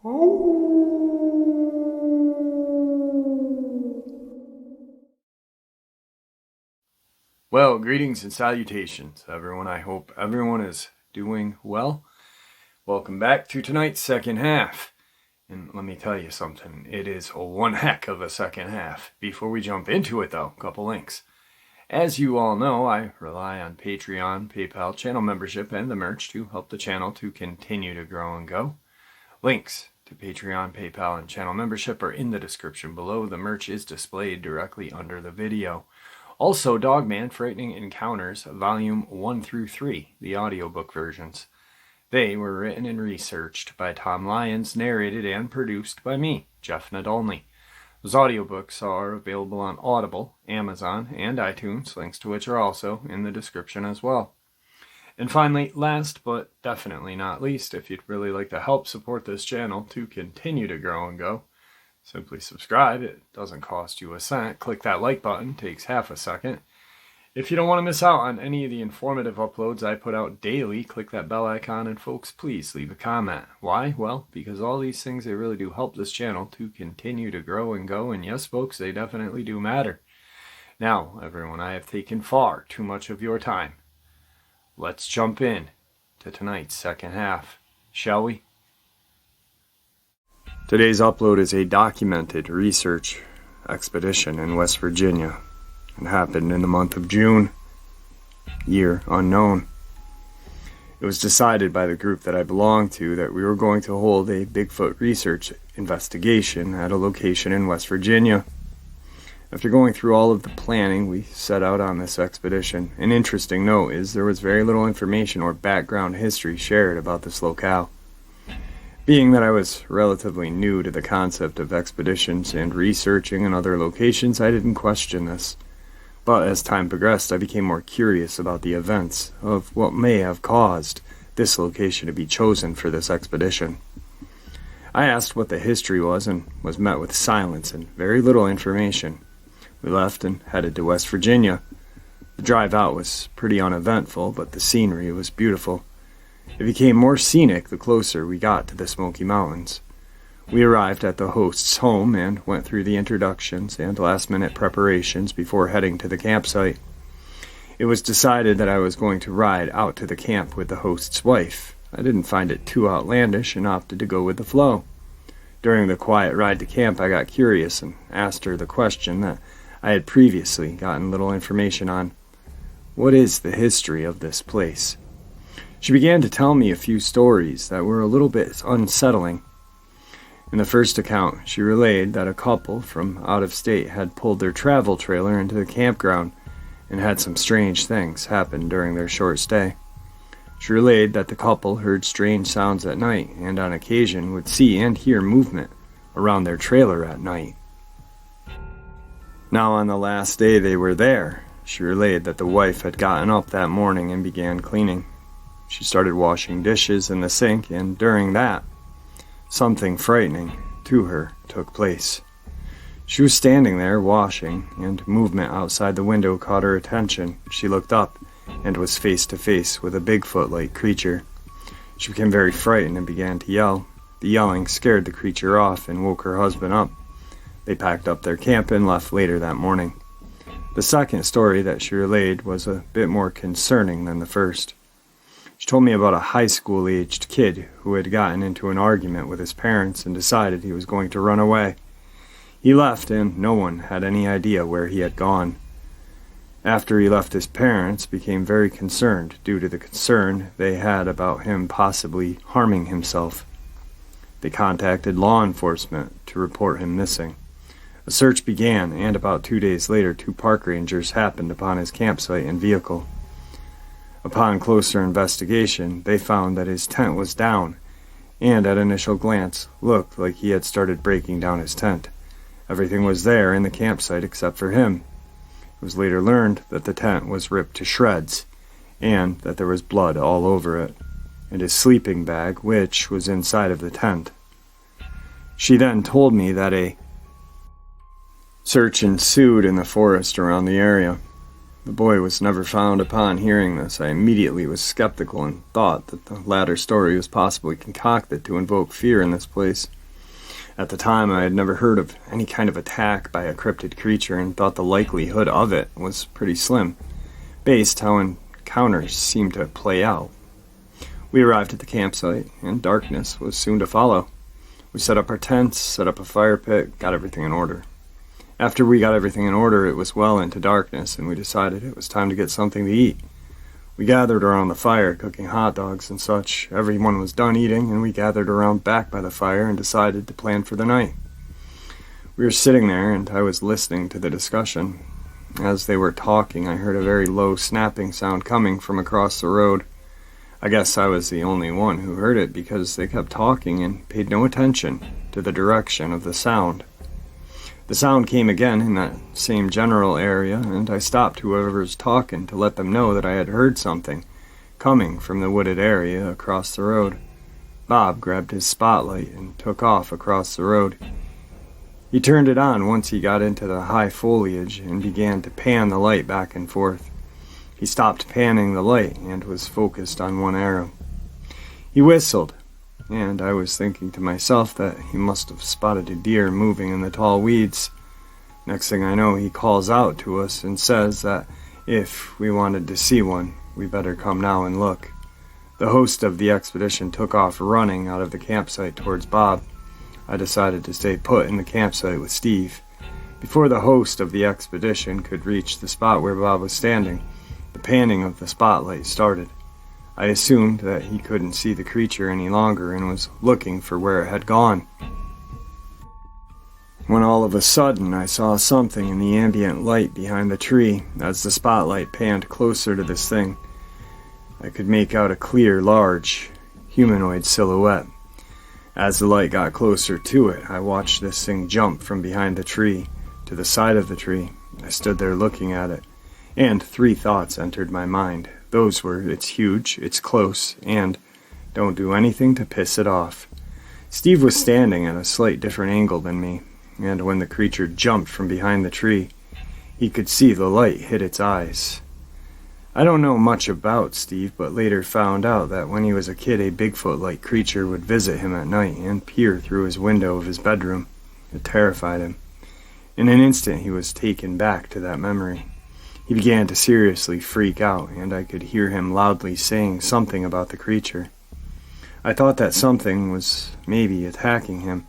Well, greetings and salutations, everyone. I hope everyone is doing well. Welcome back to tonight's second half. And let me tell you something, it is one heck of a second half. Before we jump into it, though, a couple links. As you all know, I rely on Patreon, PayPal, channel membership, and the merch to help the channel to continue to grow and go. Links to Patreon, PayPal, and channel membership are in the description below. The merch is displayed directly under the video. Also, Dogman Frightening Encounters, Volume 1 through 3, the audiobook versions. They were written and researched by Tom Lyons, narrated and produced by me, Jeff Nadolny. Those audiobooks are available on Audible, Amazon, and iTunes, links to which are also in the description as well. And finally, last but definitely not least, if you'd really like to help support this channel to continue to grow and go, simply subscribe. It doesn't cost you a cent. Click that like button. Takes half a second. If you don't want to miss out on any of the informative uploads I put out daily, click that bell icon, and folks, please leave a comment. Why? Well, because all these things, they really do help this channel to continue to grow and go, and yes, folks, they definitely do matter. Now, everyone, I have taken far too much of your time. Let's jump in to tonight's second half, shall we? Today's upload is a documented research expedition in West Virginia. It happened in the month of June, year unknown. It was decided by the group that I belong to that we were going to hold a Bigfoot research investigation at a location in West Virginia. After going through all of the planning, we set out on this expedition. An interesting note is there was very little information or background history shared about this locale. Being that I was relatively new to the concept of expeditions and researching in other locations, I didn't question this. But as time progressed, I became more curious about the events of what may have caused this location to be chosen for this expedition. I asked what the history was and was met with silence and very little information. We left and headed to West Virginia. The drive out was pretty uneventful, but the scenery was beautiful. It became more scenic the closer we got to the Smoky Mountains. We arrived at the host's home and went through the introductions and last-minute preparations before heading to the campsite. It was decided that I was going to ride out to the camp with the host's wife. I didn't find it too outlandish and opted to go with the flow. During the quiet ride to camp, I got curious and asked her the question that I had previously gotten little information on. What is the history of this place? She began to tell me a few stories that were a little bit unsettling. In the first account, she relayed that a couple from out of state had pulled their travel trailer into the campground and had some strange things happen during their short stay. She relayed that the couple heard strange sounds at night and on occasion would see and hear movement around their trailer at night. Now on the last day they were there, she relayed that the wife had gotten up that morning and began cleaning. She started washing dishes in the sink, and during that, something frightening to her took place. She was standing there washing, and movement outside the window caught her attention. She looked up and was face to face with a Bigfoot-like creature. She became very frightened and began to yell. The yelling scared the creature off and woke her husband up. They packed up their camp and left later that morning. The second story that she relayed was a bit more concerning than the first. She told me about a high school-aged kid who had gotten into an argument with his parents and decided he was going to run away. He left and no one had any idea where he had gone. After he left, his parents became very concerned due to the concern they had about him possibly harming himself. They contacted law enforcement to report him missing. A search began, and about 2 days later, 2 park rangers happened upon his campsite and vehicle. Upon closer investigation, they found that his tent was down, and at initial glance, looked like he had started breaking down his tent. Everything was there in the campsite except for him. It was later learned that the tent was ripped to shreds, and that there was blood all over it, and his sleeping bag, which was inside of the tent. She then told me that a search ensued in the forest around the area. The boy was never found. Upon hearing this, I immediately was skeptical and thought that the latter story was possibly concocted to invoke fear in this place. At the time, I had never heard of any kind of attack by a cryptid creature and thought the likelihood of it was pretty slim, based how encounters seemed to play out. We arrived at the campsite, and darkness was soon to follow. We set up our tents, set up a fire pit, got everything in order. After we got everything in order, it was well into darkness, and we decided it was time to get something to eat. We gathered around the fire, cooking hot dogs and such. Everyone was done eating, and we gathered around back by the fire and decided to plan for the night. We were sitting there, and I was listening to the discussion. As they were talking, I heard a very low snapping sound coming from across the road. I guess I was the only one who heard it because they kept talking and paid no attention to the direction of the sound. The sound came again in that same general area, and I stopped whoever was talking to let them know that I had heard something coming from the wooded area across the road. Bob grabbed his spotlight and took off across the road. He turned it on once he got into the high foliage and began to pan the light back and forth. He stopped panning the light and was focused on one arrow. He whistled, and I was thinking to myself that he must have spotted a deer moving in the tall weeds. Next thing I know, he calls out to us and says that if we wanted to see one, we better come now and look. The host of the expedition took off running out of the campsite towards Bob. I decided to stay put in the campsite with Steve. Before the host of the expedition could reach the spot where Bob was standing, the panning of the spotlight started. I assumed that he couldn't see the creature any longer and was looking for where it had gone. When all of a sudden I saw something in the ambient light behind the tree. As the spotlight panned closer to this thing, I could make out a clear, large, humanoid silhouette. As the light got closer to it, I watched this thing jump from behind the tree to the side of the tree. I stood there looking at it, and 3 thoughts entered my mind. Those were, it's huge, it's close, and don't do anything to piss it off. Steve was standing at a slight different angle than me, and when the creature jumped from behind the tree, he could see the light hit its eyes. I don't know much about Steve, but later found out that when he was a kid, a Bigfoot-like creature would visit him at night and peer through his window of his bedroom. It terrified him. In an instant, he was taken back to that memory. He began to seriously freak out, and I could hear him loudly saying something about the creature. I thought that something was maybe attacking him,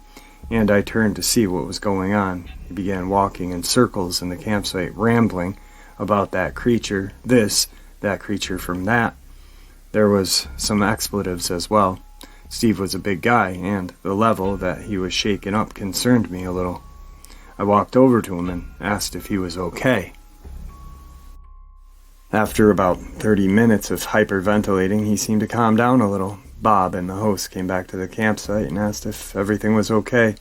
and I turned to see what was going on. He began walking in circles in the campsite, rambling about that creature, this, that creature from that. There was some expletives as well. Steve was a big guy, and the level that he was shaken up concerned me a little. I walked over to him and asked if he was okay. After about 30 minutes of hyperventilating, he seemed to calm down a little. Bob and the host came back to the campsite and asked if everything was okay.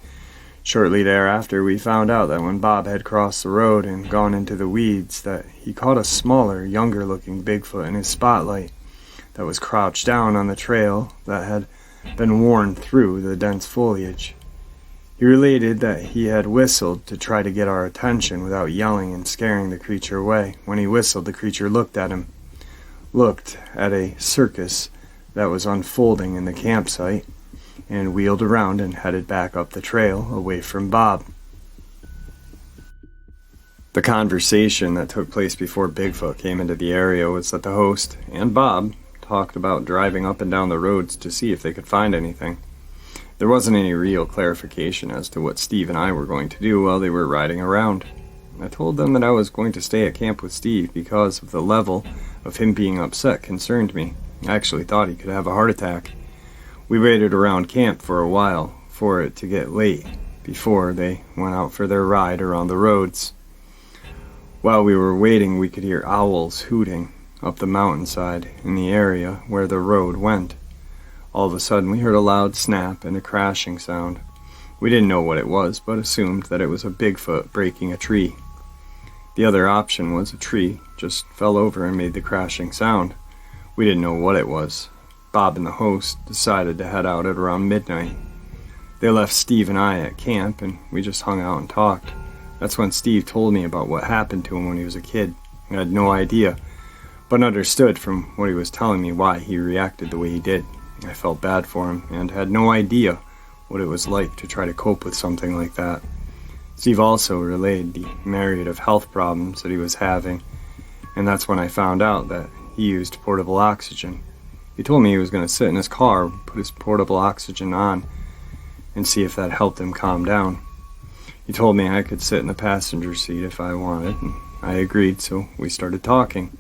Shortly thereafter, we found out that when Bob had crossed the road and gone into the weeds, that he caught a smaller, younger-looking Bigfoot in his spotlight that was crouched down on the trail that had been worn through the dense foliage. He related that he had whistled to try to get our attention without yelling and scaring the creature away. When he whistled, the creature looked at him, looked at a circus that was unfolding in the campsite, and wheeled around and headed back up the trail away from Bob. The conversation that took place before Bigfoot came into the area was that the host and Bob talked about driving up and down the roads to see if they could find anything. There wasn't any real clarification as to what Steve and I were going to do while they were riding around. I told them that I was going to stay at camp with Steve because of the level of him being upset concerned me. I actually thought he could have a heart attack. We waited around camp for a while for it to get late before they went out for their ride around the roads. While we were waiting, we could hear owls hooting up the mountainside in the area where the road went. All of a sudden, we heard a loud snap and a crashing sound. We didn't know what it was, but assumed that it was a Bigfoot breaking a tree. The other option was a tree just fell over and made the crashing sound. We didn't know what it was. Bob and the host decided to head out at around midnight. They left Steve and I at camp, and we just hung out and talked. That's when Steve told me about what happened to him when he was a kid. I had no idea, but understood from what he was telling me why he reacted the way he did. I felt bad for him and had no idea what it was like to try to cope with something like that. Steve also relayed the myriad of health problems that he was having, and that's when I found out that he used portable oxygen. He told me he was going to sit in his car, put his portable oxygen on, and see if that helped him calm down. He told me I could sit in the passenger seat if I wanted, and I agreed, so we started talking.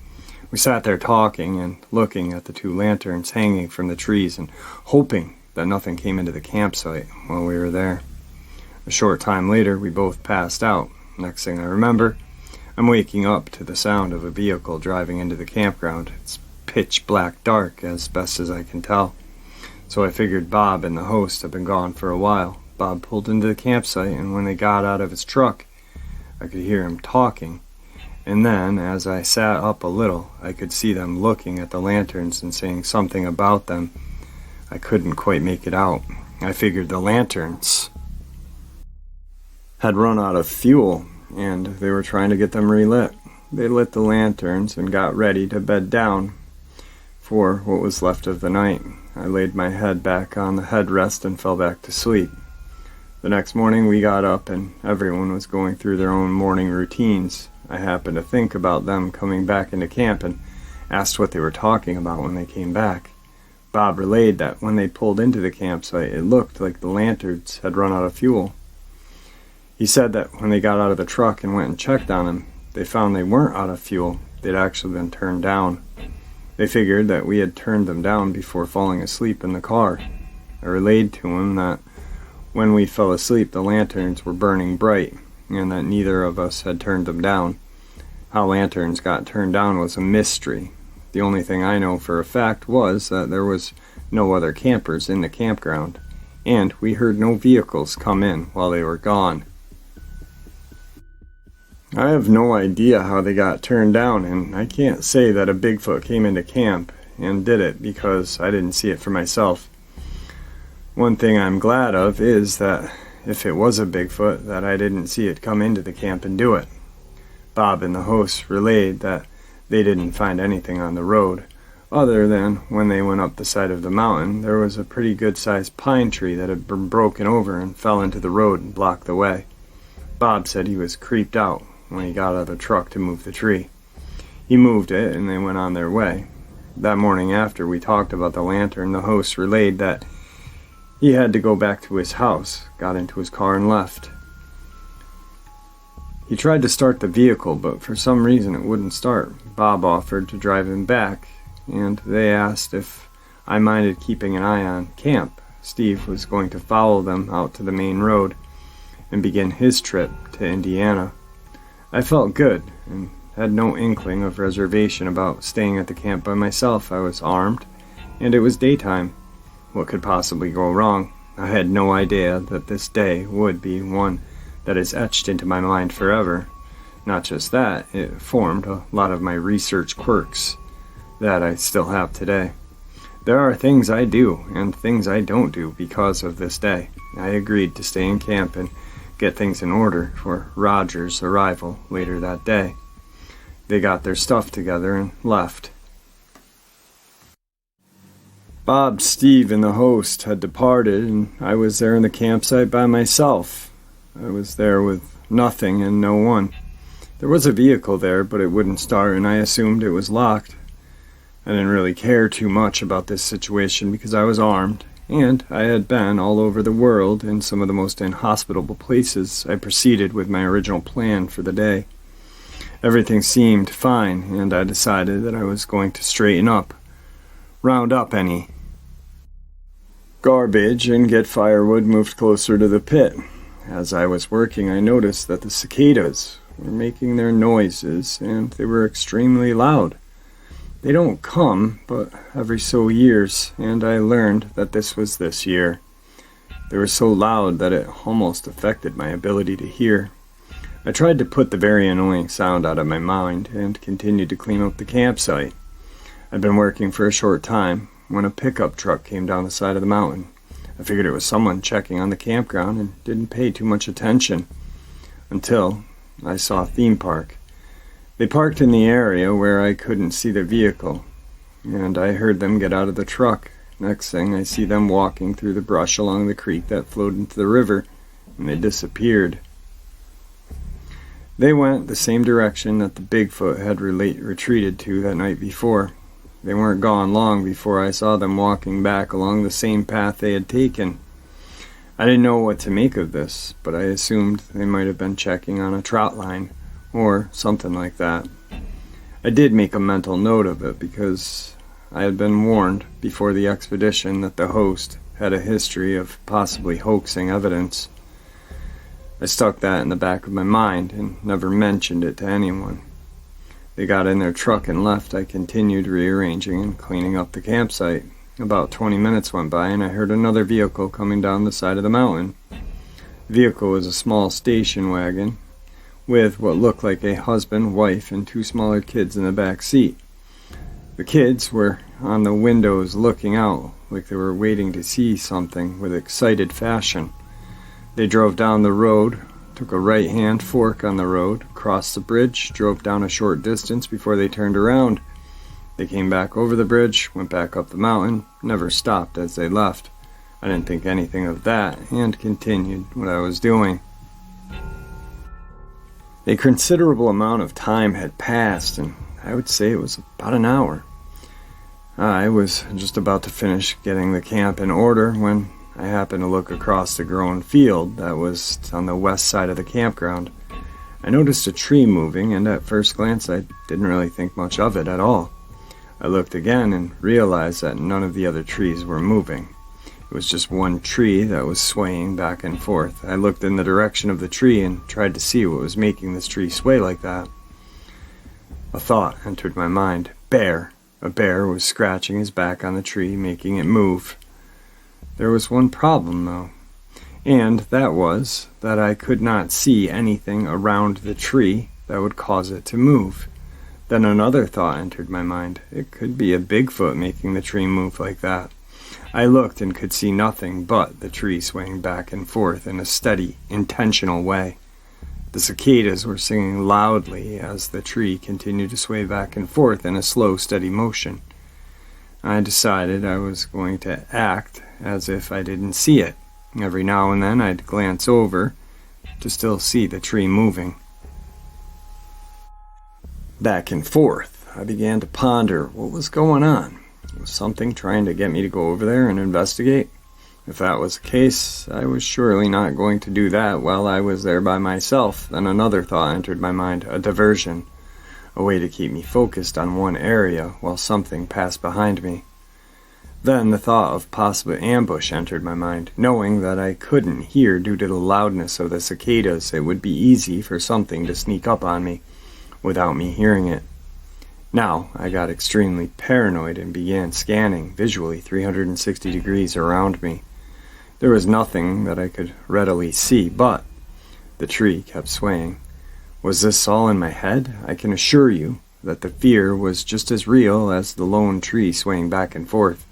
We sat there talking and looking at the two lanterns hanging from the trees and hoping that nothing came into the campsite while we were there. A short time later, we both passed out. Next thing I remember, I'm waking up to the sound of a vehicle driving into the campground. It's pitch black dark, as best as I can tell. So I figured Bob and the host had been gone for a while. Bob pulled into the campsite, and when they got out of his truck, I could hear him talking. And then, as I sat up a little, I could see them looking at the lanterns and saying something about them. I couldn't quite make it out. I figured the lanterns had run out of fuel, and they were trying to get them relit. They lit the lanterns and got ready to bed down for what was left of the night. I laid my head back on the headrest and fell back to sleep. The next morning we got up and everyone was going through their own morning routines. I happened to think about them coming back into camp and asked what they were talking about when they came back. Bob relayed that when they pulled into the campsite, it looked like the lanterns had run out of fuel. He said that when they got out of the truck and went and checked on them, they found they weren't out of fuel. They'd actually been turned down. They figured that we had turned them down before falling asleep in the car. I relayed to him that when we fell asleep, the lanterns were burning bright, and that neither of us had turned them down. How lanterns got turned down was a mystery. The only thing I know for a fact was that there was no other campers in the campground, and we heard no vehicles come in while they were gone. I have no idea how they got turned down, and I can't say that a Bigfoot came into camp and did it because I didn't see it for myself. One thing I'm glad of is that if it was a Bigfoot, that I didn't see it come into the camp and do it. Bob and the host relayed that they didn't find anything on the road, other than when they went up the side of the mountain, there was a pretty good-sized pine tree that had been broken over and fell into the road and blocked the way. Bob said he was creeped out when he got out of the truck to move the tree. He moved it and they went on their way. That morning after we talked about the lantern, the host relayed that he had to go back to his house, got into his car and left. He tried to start the vehicle, but for some reason it wouldn't start. Bob offered to drive him back, and they asked if I minded keeping an eye on camp. Steve was going to follow them out to the main road and begin his trip to Indiana. I felt good and had no inkling of reservation about staying at the camp by myself. I was armed, and it was daytime. What could possibly go wrong? I had no idea that this day would be one that is etched into my mind forever. Not just that, it formed a lot of my research quirks that I still have today. There are things I do and things I don't do because of this day. I agreed to stay in camp and get things in order for Roger's arrival later that day. They got their stuff together and left. Bob, Steve, and the host had departed, and I was there in the campsite by myself. I was there with nothing and no one. There was a vehicle there, but it wouldn't start, and I assumed it was locked. I didn't really care too much about this situation because I was armed, and I had been all over the world in some of the most inhospitable places. I proceeded with my original plan for the day. Everything seemed fine, and I decided that I was going to straighten up, round up any garbage, and get firewood moved closer to the pit. As I was working, I noticed that the cicadas were making their noises, and they were extremely loud. They don't come but every so years, and I learned that this was this year. They were so loud that it almost affected my ability to hear. I tried to put the very annoying sound out of my mind and continued to clean up the campsite. I'd been working for a short time when a pickup truck came down the side of the mountain. I figured it was someone checking on the campground and didn't pay too much attention until I saw a theme park. They parked in the area where I couldn't see the vehicle, and I heard them get out of the truck. Next thing, I see them walking through the brush along the creek that flowed into the river, and they disappeared. They went the same direction that the Bigfoot had retreated to that night before. They weren't gone long before I saw them walking back along the same path they had taken. I didn't know what to make of this, but I assumed they might have been checking on a trout line, or something like that. I did make a mental note of it because I had been warned before the expedition that the host had a history of possibly hoaxing evidence. I stuck that in the back of my mind and never mentioned it to anyone. They got in their truck and left. I continued rearranging and cleaning up the campsite. About 20 minutes went by and I heard another vehicle coming down the side of the mountain. The vehicle was a small station wagon with what looked like a husband, wife, and 2 smaller kids in the back seat. The kids were on the windows looking out like they were waiting to see something with excited fashion. They drove down the road, took a right-hand fork on the road, crossed the bridge, drove down a short distance before they turned around. They came back over the bridge, went back up the mountain, never stopped as they left. I didn't think anything of that and continued what I was doing. A considerable amount of time had passed, and I would say it was about an hour. I was just about to finish getting the camp in order when I happened to look across the grown field that was on the west side of the campground. I noticed a tree moving, and at first glance I didn't really think much of it at all. I looked again and realized that none of the other trees were moving. It was just one tree that was swaying back and forth. I looked in the direction of the tree and tried to see what was making this tree sway like that. A thought entered my mind. Bear. A bear was scratching his back on the tree, making it move. There was one problem, though, and that was that I could not see anything around the tree that would cause it to move. Then another thought entered my mind. It could be a Bigfoot making the tree move like that. I looked and could see nothing but the tree swaying back and forth in a steady, intentional way. The cicadas were singing loudly as the tree continued to sway back and forth in a slow, steady motion. I decided I was going to act as if I didn't see it. Every now and then I'd glance over to still see the tree moving. Back and forth, I began to ponder what was going on. Was something trying to get me to go over there and investigate? If that was the case, I was surely not going to do that while I was there by myself. Then another thought entered my mind, a diversion, a way to keep me focused on one area while something passed behind me. Then the thought of possible ambush entered my mind. Knowing that I couldn't hear due to the loudness of the cicadas, it would be easy for something to sneak up on me without me hearing it. Now I got extremely paranoid and began scanning visually 360 degrees around me. There was nothing that I could readily see, but the tree kept swaying. Was this all in my head? I can assure you that the fear was just as real as the lone tree swaying back and forth.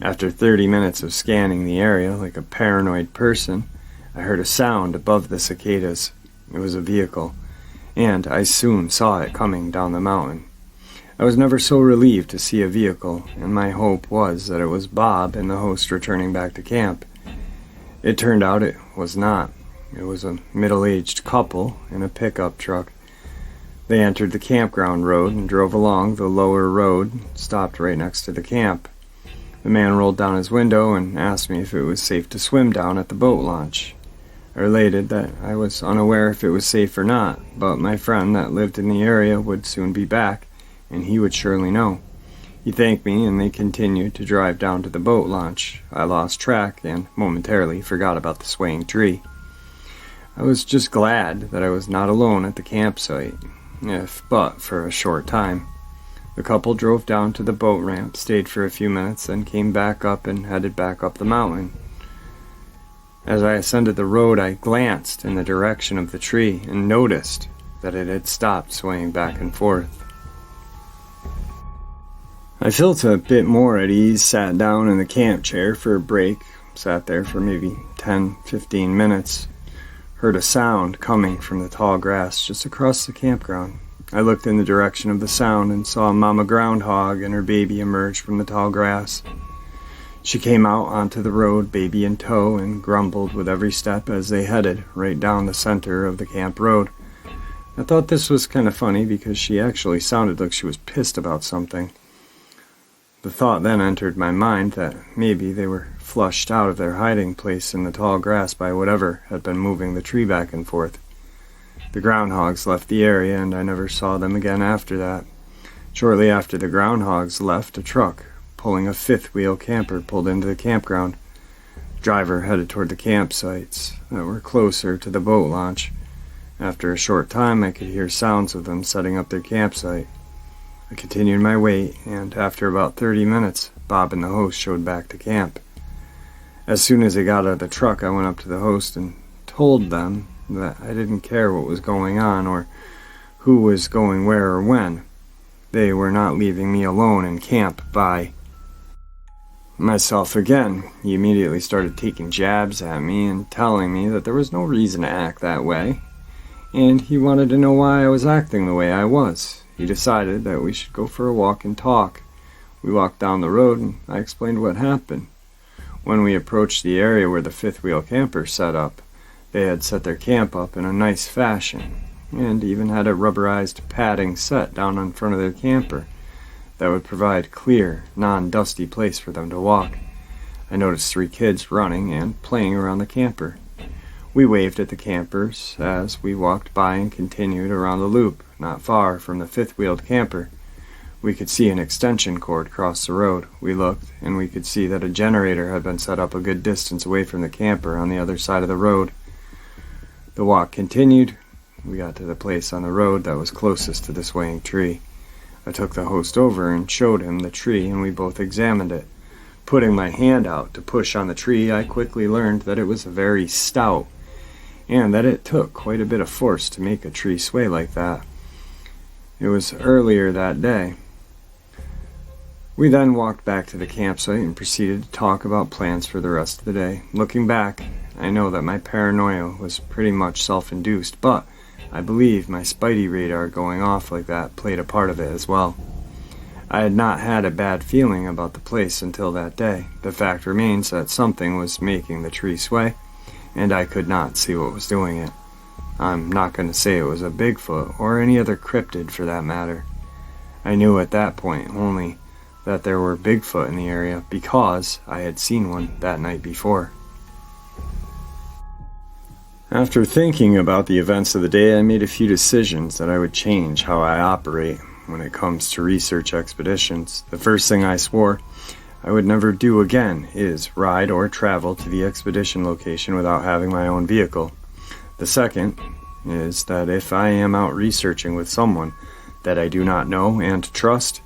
After 30 minutes of scanning the area like a paranoid person, I heard a sound above the cicadas. It was a vehicle, and I soon saw it coming down the mountain. I was never so relieved to see a vehicle, and my hope was that it was Bob and the host returning back to camp. It turned out it was not. It was a middle-aged couple in a pickup truck. They entered the campground road and drove along the lower road, stopped right next to the camp. The man rolled down his window and asked me if it was safe to swim down at the boat launch. I related that I was unaware if it was safe or not, but my friend that lived in the area would soon be back, and he would surely know. He thanked me, and they continued to drive down to the boat launch. I lost track and momentarily forgot about the swaying tree. I was just glad that I was not alone at the campsite, if but for a short time. The couple drove down to the boat ramp, stayed for a few minutes, then came back up and headed back up the mountain. As I ascended the road, I glanced in the direction of the tree and noticed that it had stopped swaying back and forth. I felt a bit more at ease, sat down in the camp chair for a break, sat there for maybe 10-15 minutes, heard a sound coming from the tall grass just across the campground. I looked in the direction of the sound and saw Mama Groundhog and her baby emerge from the tall grass. She came out onto the road, baby in tow, and grumbled with every step as they headed right down the center of the camp road. I thought this was kind of funny because she actually sounded like she was pissed about something. The thought then entered my mind that maybe they were flushed out of their hiding place in the tall grass by whatever had been moving the tree back and forth. The groundhogs left the area, and I never saw them again after that. Shortly after the groundhogs left, a truck pulling a fifth-wheel camper pulled into the campground. The driver headed toward the campsites that were closer to the boat launch. After a short time, I could hear sounds of them setting up their campsite. I continued my wait, and after about 30 minutes, Bob and the host showed back to camp. As soon as they got out of the truck, I went up to the host and told them that I didn't care what was going on or who was going where or when. They were not leaving me alone in camp. Bye. Myself again. He immediately started taking jabs at me and telling me that there was no reason to act that way, and he wanted to know why I was acting the way I was. He decided that we should go for a walk and talk. We walked down the road, and I explained what happened. When we approached the area where the fifth-wheel camper set up, they had set their camp up in a nice fashion, and even had a rubberized padding set down in front of their camper that would provide clear, non-dusty place for them to walk. I noticed 3 kids running and playing around the camper. We waved at the campers as we walked by and continued around the loop. Not far from the fifth-wheeled camper, we could see an extension cord cross the road. We looked, and we could see that a generator had been set up a good distance away from the camper on the other side of the road. The walk continued. We got to the place on the road that was closest to the swaying tree. I took the host over and showed him the tree, and we both examined it. Putting my hand out to push on the tree, I quickly learned that it was very stout, and that it took quite a bit of force to make a tree sway like that. It was earlier that day. We then walked back to the campsite and proceeded to talk about plans for the rest of the day. Looking back, I know that my paranoia was pretty much self-induced, but I believe my spidey radar going off like that played a part of it as well. I had not had a bad feeling about the place until that day. The fact remains that something was making the tree sway, and I could not see what was doing it. I'm not going to say it was a Bigfoot or any other cryptid for that matter. I knew at that point only that there were Bigfoot in the area because I had seen one that night before. After thinking about the events of the day, I made a few decisions that I would change how I operate when it comes to research expeditions. The first thing I swore I would never do again is ride or travel to the expedition location without having my own vehicle. The second is that if I am out researching with someone that I do not know and trust,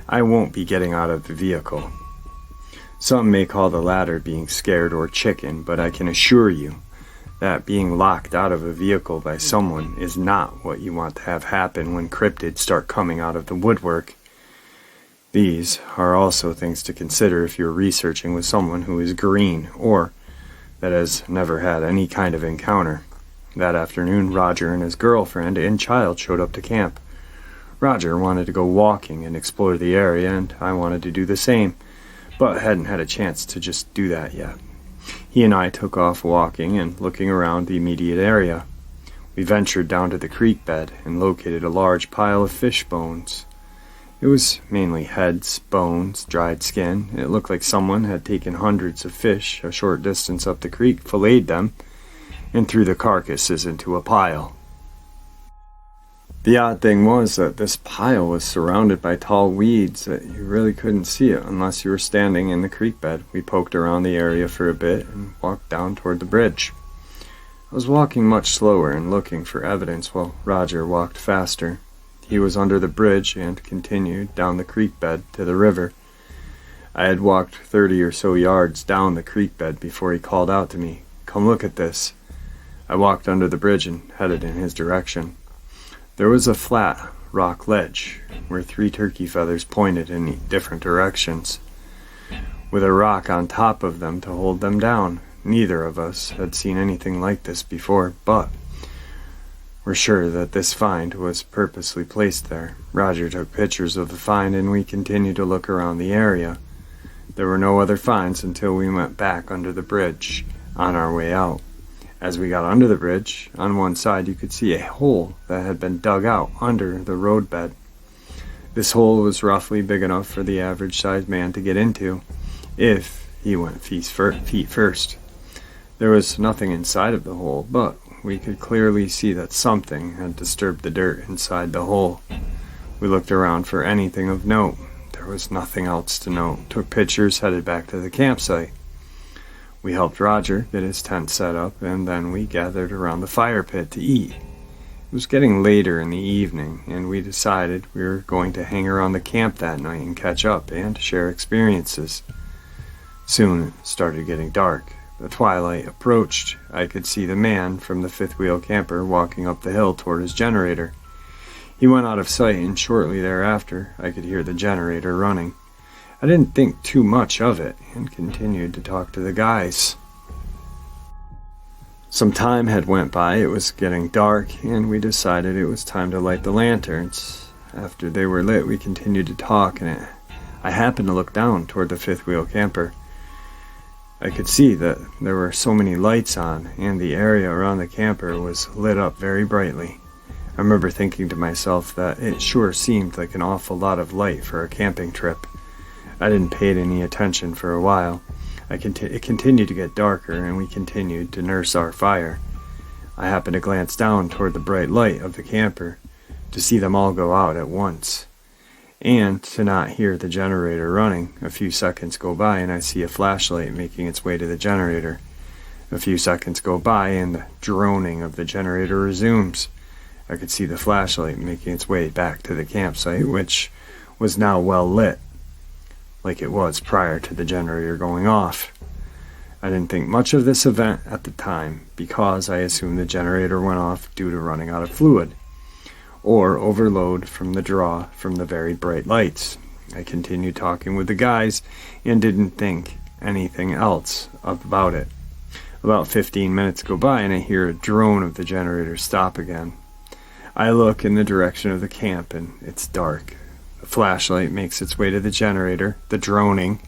I won't be getting out of the vehicle. Some may call the latter being scared or chicken, but I can assure you that being locked out of a vehicle by someone is not what you want to have happen when cryptids start coming out of the woodwork. These are also things to consider if you're researching with someone who is green or that has never had any kind of encounter. That afternoon, Roger and his girlfriend and child showed up to camp. Roger wanted to go walking and explore the area, and I wanted to do the same, but hadn't had a chance to just do that yet. He and I took off walking and looking around the immediate area. We ventured down to the creek bed and located a large pile of fish bones. It was mainly heads, bones, dried skin. It looked like someone had taken hundreds of fish a short distance up the creek, filleted them, and threw the carcasses into a pile. The odd thing was that this pile was surrounded by tall weeds that you really couldn't see it unless you were standing in the creek bed. We poked around the area for a bit and walked down toward the bridge. I was walking much slower and looking for evidence while Roger walked faster. He was under the bridge and continued down the creek bed to the river. I had walked 30 or so yards down the creek bed before he called out to me, "Come look at this." I walked under the bridge and headed in his direction. There was a flat rock ledge where 3 turkey feathers pointed in different directions, with a rock on top of them to hold them down. Neither of us had seen anything like this before, but We're sure that this find was purposely placed there. Roger took pictures of the find and we continued to look around the area. There were no other finds until we went back under the bridge on our way out. As we got under the bridge, on one side you could see a hole that had been dug out under the roadbed. This hole was roughly big enough for the average-sized man to get into, if he went feet first. There was nothing inside of the hole, but we could clearly see that something had disturbed the dirt inside the hole. We looked around for anything of note. There was nothing else to note. Took pictures, headed back to the campsite. We helped Roger get his tent set up, and then we gathered around the fire pit to eat. It was getting later in the evening, and we decided we were going to hang around the camp that night and catch up and share experiences. Soon it started getting dark. The twilight approached. I could see the man from the fifth wheel camper walking up the hill toward his generator. He went out of sight, and shortly thereafter I could hear the generator running. I didn't think too much of it and continued to talk to the guys. Some time had went by. It was getting dark, and we decided it was time to light the lanterns. After they were lit, we continued to talk, and I happened to look down toward the fifth wheel camper. I could see that there were so many lights on, and the area around the camper was lit up very brightly. I remember thinking to myself that it sure seemed like an awful lot of light for a camping trip. I didn't pay it any attention for a while. It continued to get darker, and we continued to nurse our fire. I happened to glance down toward the bright light of the camper to see them all go out at once, and to not hear the generator running. A few seconds go by, and I see a flashlight making its way to the generator. A few seconds go by, and the droning of the generator resumes. I could see the flashlight making its way back to the campsite, which was now well lit, like it was prior to the generator going off. I didn't think much of this event at the time, because I assumed the generator went off due to running out of fluid, or overload from the draw from the very bright lights. I continued talking with the guys and didn't think anything else about it. About 15 minutes go by, and I hear a drone of the generator stop again. I look in the direction of the camp, and it's dark. The flashlight makes its way to the generator. The droning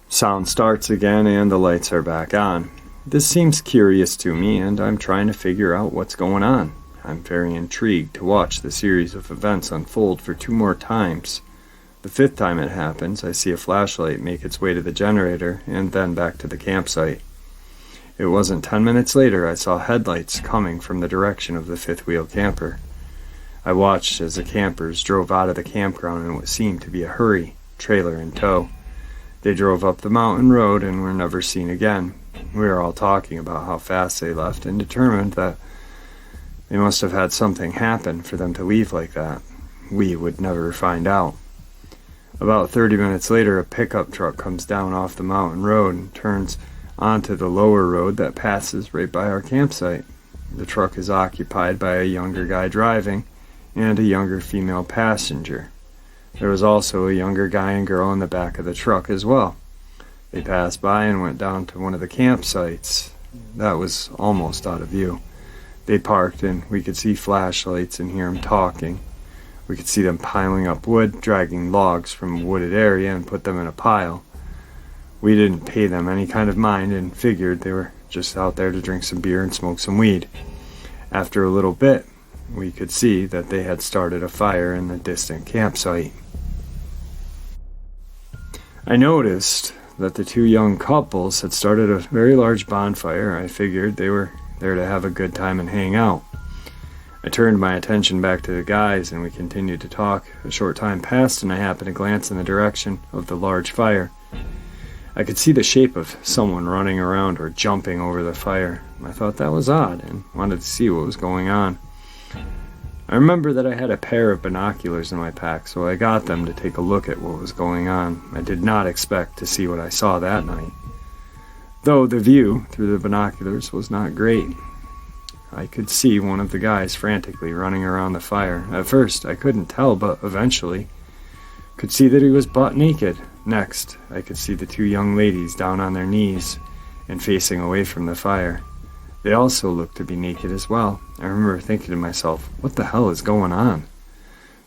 sound starts again, and the lights are back on. This seems curious to me, and I'm trying to figure out what's going on. I'm very intrigued to watch the series of events unfold for 2 more times. The 5th time it happens, I see a flashlight make its way to the generator, and then back to the campsite. It wasn't 10 minutes later I saw headlights coming from the direction of the fifth wheel camper. I watched as the campers drove out of the campground in what seemed to be a hurry, trailer in tow. They drove up the mountain road and were never seen again. We were all talking about how fast they left and determined that they must have had something happen for them to leave like that. We would never find out. About 30 minutes later, a pickup truck comes down off the mountain road and turns onto the lower road that passes right by our campsite. The truck is occupied by a younger guy driving and a younger female passenger. There was also a younger guy and girl in the back of the truck as well. They passed by and went down to one of the campsites. That was almost out of view. They parked, and we could see flashlights and hear them talking. We could see them piling up wood, dragging logs from a wooded area and put them in a pile. We didn't pay them any kind of mind and figured they were just out there to drink some beer and smoke some weed. After a little bit, we could see that they had started a fire in the distant campsite. I noticed that the 2 young couples had started a very large bonfire. I figured they were there to have a good time and hang out. I turned my attention back to the guys, and we continued to talk. A short time passed, and I happened to glance in the direction of the large fire. I could see the shape of someone running around or jumping over the fire. I thought that was odd and wanted to see what was going on. I remember that I had a pair of binoculars in my pack, so I got them to take a look at what was going on. I did not expect to see what I saw that night, though the view through the binoculars was not great. I could see one of the guys frantically running around the fire. At first, I couldn't tell, but eventually could see that he was butt naked. Next, I could see the 2 young ladies down on their knees and facing away from the fire. They also looked to be naked as well. I remember thinking to myself, what the hell is going on?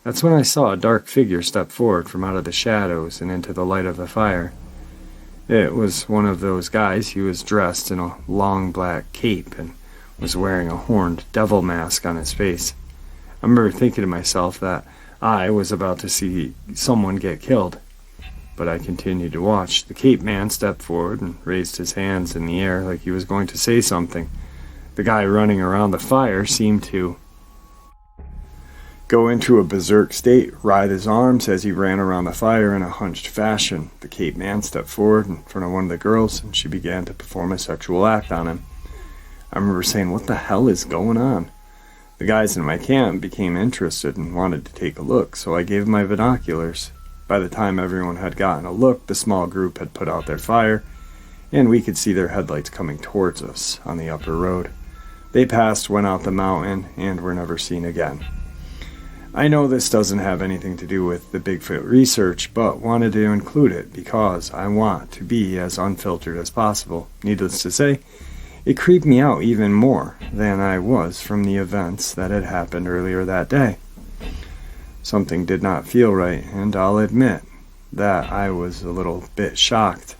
That's when I saw a dark figure step forward from out of the shadows and into the light of the fire. It was one of those guys. He was dressed in a long black cape and was wearing a horned devil mask on his face. I remember thinking to myself that I was about to see someone get killed. But I continued to watch. The cape man stepped forward and raised his hands in the air like he was going to say something. The guy running around the fire seemed to go into a berserk state, writhe his arms as he ran around the fire in a hunched fashion. The cape man stepped forward in front of one of the girls, and she began to perform a sexual act on him. I remember saying, what the hell is going on? The guys in my camp became interested and wanted to take a look, so I gave them my binoculars. By the time everyone had gotten a look, the small group had put out their fire, and we could see their headlights coming towards us on the upper road. They passed, went out the mountain, and were never seen again. I know this doesn't have anything to do with the Bigfoot research, but wanted to include it because I want to be as unfiltered as possible. Needless to say, it creeped me out even more than I was from the events that had happened earlier that day. Something did not feel right, and I'll admit that I was a little bit shocked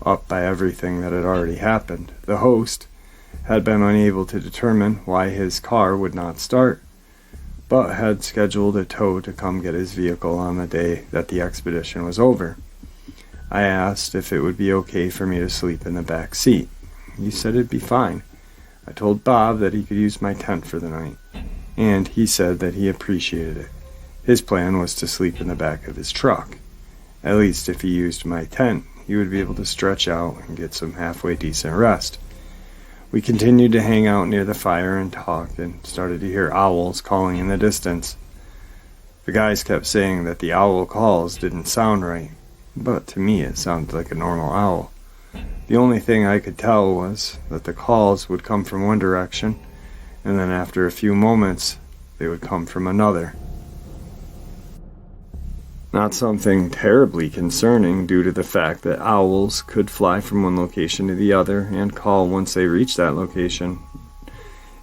up by everything that had already happened. The host had been unable to determine why his car would not start, but had scheduled a tow to come get his vehicle on the day that the expedition was over. I asked if it would be okay for me to sleep in the back seat. He said it'd be fine. I told Bob that he could use my tent for the night, and he said that he appreciated it. His plan was to sleep in the back of his truck. At least if he used my tent, he would be able to stretch out and get some halfway decent rest. We continued to hang out near the fire and talk, and started to hear owls calling in the distance. The guys kept saying that the owl calls didn't sound right, but to me it sounded like a normal owl. The only thing I could tell was that the calls would come from one direction, and then after a few moments, they would come from another. Not something terribly concerning due to the fact that owls could fly from one location to the other and call once they reached that location.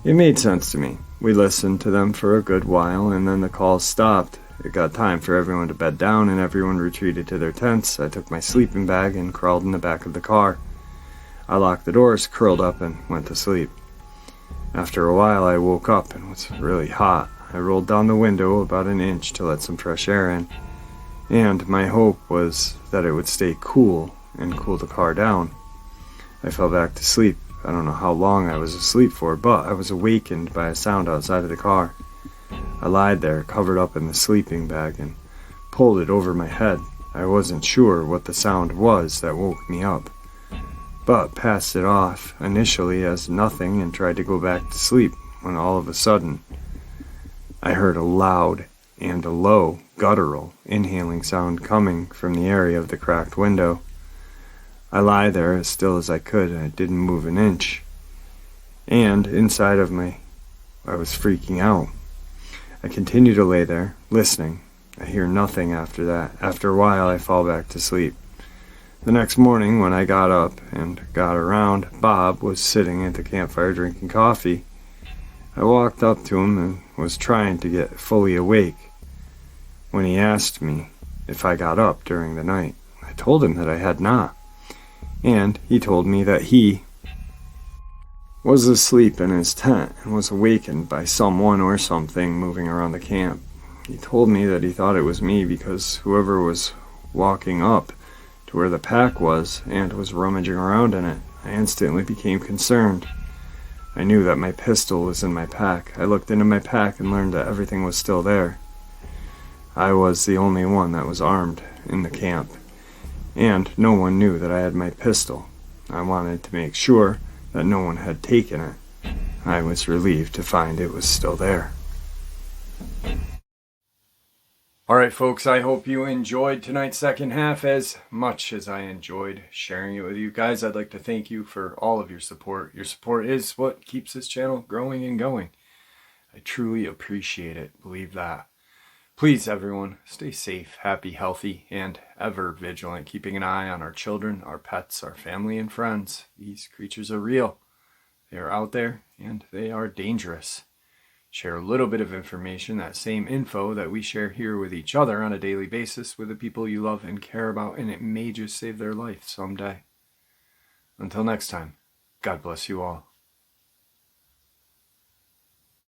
It made sense to me. We listened to them for a good while, and then the calls stopped. It got time for everyone to bed down, and everyone retreated to their tents. I took my sleeping bag and crawled in the back of the car. I locked the doors, curled up, and went to sleep. After a while, I woke up and was really hot. I rolled down the window about an inch to let some fresh air in, and my hope was that it would stay cool and cool the car down. I fell back to sleep. I don't know how long I was asleep for, but I was awakened by a sound outside of the car. I lied there, covered up in the sleeping bag, and pulled it over my head. I wasn't sure what the sound was that woke me up, but passed it off initially as nothing and tried to go back to sleep when all of a sudden I heard a loud and a low, guttural, inhaling sound coming from the area of the cracked window. I lay there as still as I could, and I didn't move an inch. And inside of me, I was freaking out. I continue to lay there, listening. I hear nothing after that. After a while, I fall back to sleep. The next morning, when I got up and got around, Bob was sitting at the campfire drinking coffee. I walked up to him and was trying to get fully awake when he asked me if I got up during the night. I told him that I had not, and he told me that he was asleep in his tent and was awakened by someone or something moving around the camp. He told me that he thought it was me because whoever was walking up to where the pack was and was rummaging around in it. I instantly became concerned. I knew that my pistol was in my pack. I looked into my pack and learned that everything was still there. I was the only one that was armed in the camp, and no one knew that I had my pistol. I wanted to make sure that no one had taken it. I was relieved to find it was still there. Alright folks, I hope you enjoyed tonight's second half as much as I enjoyed sharing it with you guys. I'd like to thank you for all of your support. Your support is what keeps this channel growing and going. I truly appreciate it, believe that. Please everyone, stay safe, happy, healthy, and ever vigilant, keeping an eye on our children, our pets, our family, and friends. These creatures are real. They are out there and they are dangerous. Share a little bit of information, that same info that we share here with each other on a daily basis with the people you love and care about, and it may just save their life someday. Until next time, God bless you all.